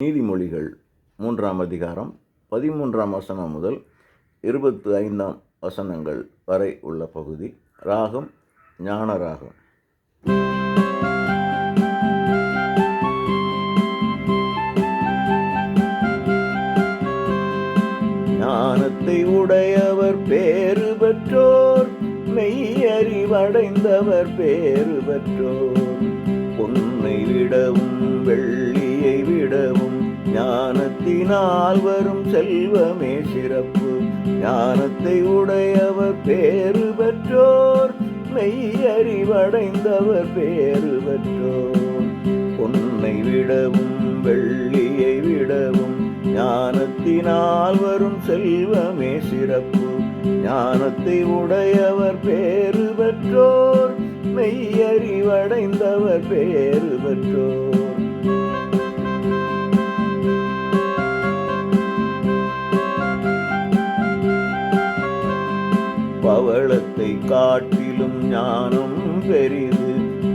நீதிமொழிகள் 3ஆம் அதிகாரம் 13ஆம் வசனம் முதல் 25ஆம் வசனங்கள் வரை உள்ள பகுதி. ராகம் ஞான ராகம். ஞானத்தை உடையவர் பேறு பெற்றோர், மெய்யறிவடைந்தவர் பேறு பெற்றோர். பொன்னை விடவும் வெள்ளியை விடவும் ஞானத்தினால் வரும் செல்வமே சிறப்பு. ஞானத்தை உடையவர் பேறு பெற்றோர், மெய்யறிவடைந்தவர் பேறு பெற்றோர். பொன்னை விடவும் வெள்ளியை விடவும் ஞானத்தினால் வரும் செல்வமே சிறப்பு. ஞானத்தை உடையவர் பேறு பெற்றோர், மெய்யறிவடைந்தவர் பேறு பெற்றோர். பவளத்தை காட்டிலும் ஞானம் பெரிது,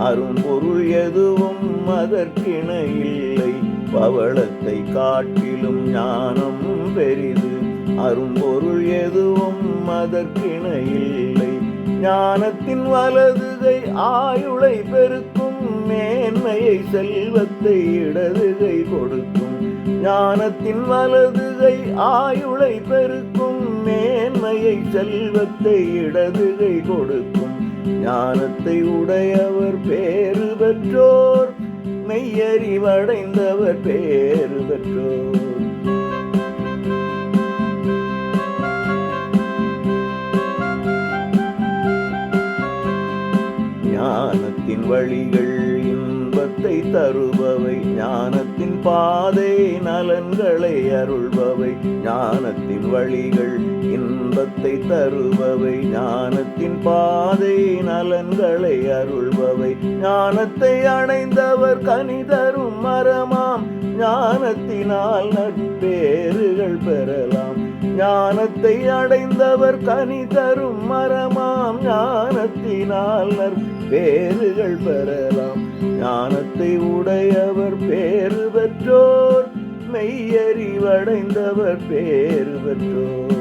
அரும்பொருள் எதுவும் அதற்கிணை இல்லை. பவளத்தை காட்டிலும் ஞானம் பெரிது, அரும்பொருள் எதுவும் அதற்கிணை இல்லை. ஞானத்தின் வலதுகை ஆயுளை பெருக்கும், மேன்மையை செல்வத்தை இடதுகை கொடுக்கும். ஞானத்தின் வலதுகை ஆயுளை பெருக்கும், மேன்மையை செல்வத்தை இடதுகை கொடுக்கும். ஞானத்தை உடையவர் பேறு பெற்றோர், மெய்யறிவடைந்தவர் பேறு பெற்றோர். ஞானத்தின் வழிகள் இன்பத்தை தருபவை, ஞானத்தின் பாதை நலன்களை அருள்பவை. ஞானத்தின் வழிகள் இன்பத்தை தருபவை, ஞானத்தின் பாதை நலன்களை அருள்பவை. ஞானத்தை அடைந்தவர் கனி தரும் மரமாம், ஞானத்தினால் நற்பேறுகள் பெறலாம். ஞானத்தை அடைந்தவர் கனி தரும் மரமாம், ஞானத்தினால் நற்பேறுகள் பெறலாம். ஞானத்தை உடையவர் பேறு பெற்றோர், மெய்யறிவடைந்தவர் பேறு பெற்றோர்.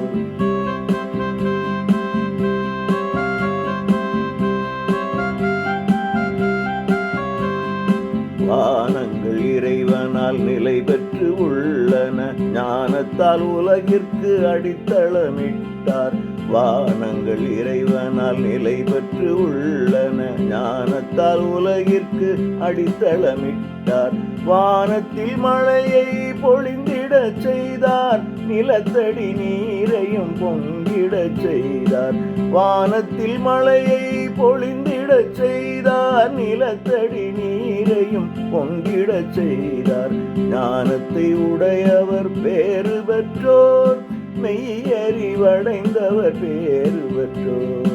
வானங்கள் இறைவனால் நிலை பெற்று உள்ளன, ஞானத்தால் உலகிற்கு அடித்தளமிட்டார். வானங்கள் இறைவனால் நிலை பெற்று உள்ளன, ஞானத்தால் உலகிற்கு அடித்தளமிட்டார். வானத்தில் மழையை பொழிந்திடச் செய்தார், நிலத்தடி நீரையும் பொங்கிடச் செய்தார். வானத்தில் மழையை பொழிந்திடச் செய்தார், நிலத்தடி நீரையும் பொங்கிடச் செய்தார். ஞானத்தை உடையவர் பேறு பெற்றோர், மெய்யறிவடைந்தவர் பேறு பெற்றோர்.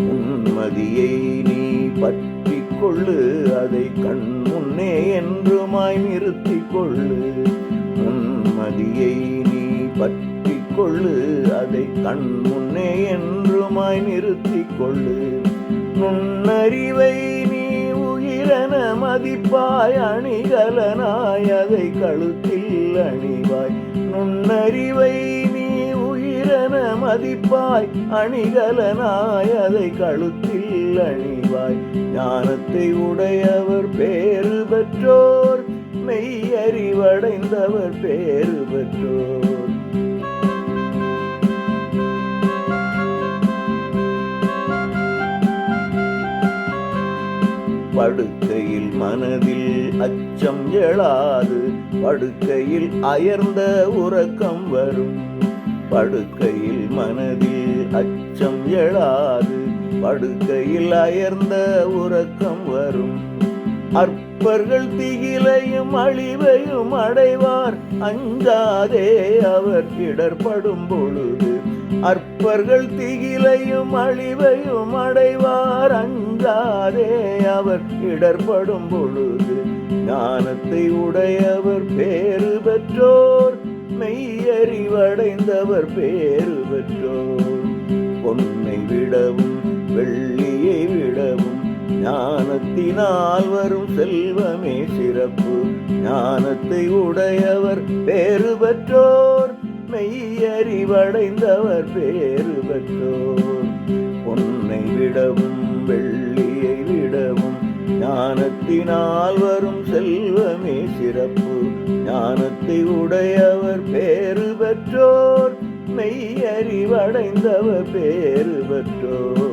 உன்மதியை நீ பற்றி கொள்ளு, அதை கண் முன்னே என்றுமாய் நிறுத்தி கொள்ளு. உன்மதியை நீ பற்றி கொள்ளு, அதை கண் முன்னே என்றுமாய் நிறுத்தி கொள்ளு. நுண்ணறிவை நீ உயிரென மதிப்பாய், அணிகலனாய் அதை கழுத்தில் அணிவாய். நுண்ணறிவை நீ உயிரென மதிப்பாய், அணிகலனாய் அதை கழுத்தில் அணிவாய். ஞானத்தை உடையவர் பேறு பெற்றோர், மெய்யறிவடைந்தவர் பேறு பெற்றோர். படுக்கையில் மனதில் அச்சம் எழாது, படுக்கையில் அயர்ந்த உறக்கம் வரும். படுக்கையில் மனதில் அச்சம் எழாது, படுக்கையில் அயர்ந்த உறக்கம் வரும். அற்பர்கள் திகிலையும் அழிவையும் அடைவார், அஞ்சாதே அவர் இடர்படும் பொழுது. அற்பர்கள் திகிலையும் அழிவையும் அடைவார், அஞ்சாதே அவர் இடர்படும் பொழுது. ஞானத்தை உடையவர் பேறு பெற்றோர், மெய்யறிவடைந்தவர் பேறு பெற்றோர். பொன்னை விடவும் வெள்ளியை விடவும் ஞானத்தினால் வரும் செல்வமே சிறப்பு. ஞானத்தை உடையவர் பேறு பெற்றோர், மெய்யறிவடைந்தவர் பேறு பெற்றோர். பொன்னை விடவும் வெள்ளியை விடவும் ஞானத்தினால் வரும் செல்வமே சிறப்பு. ஞானத்தை உடையவர் பேறு பெற்றோர், மெய்யறிவடைந்தவர் பேறு பெற்றோர்.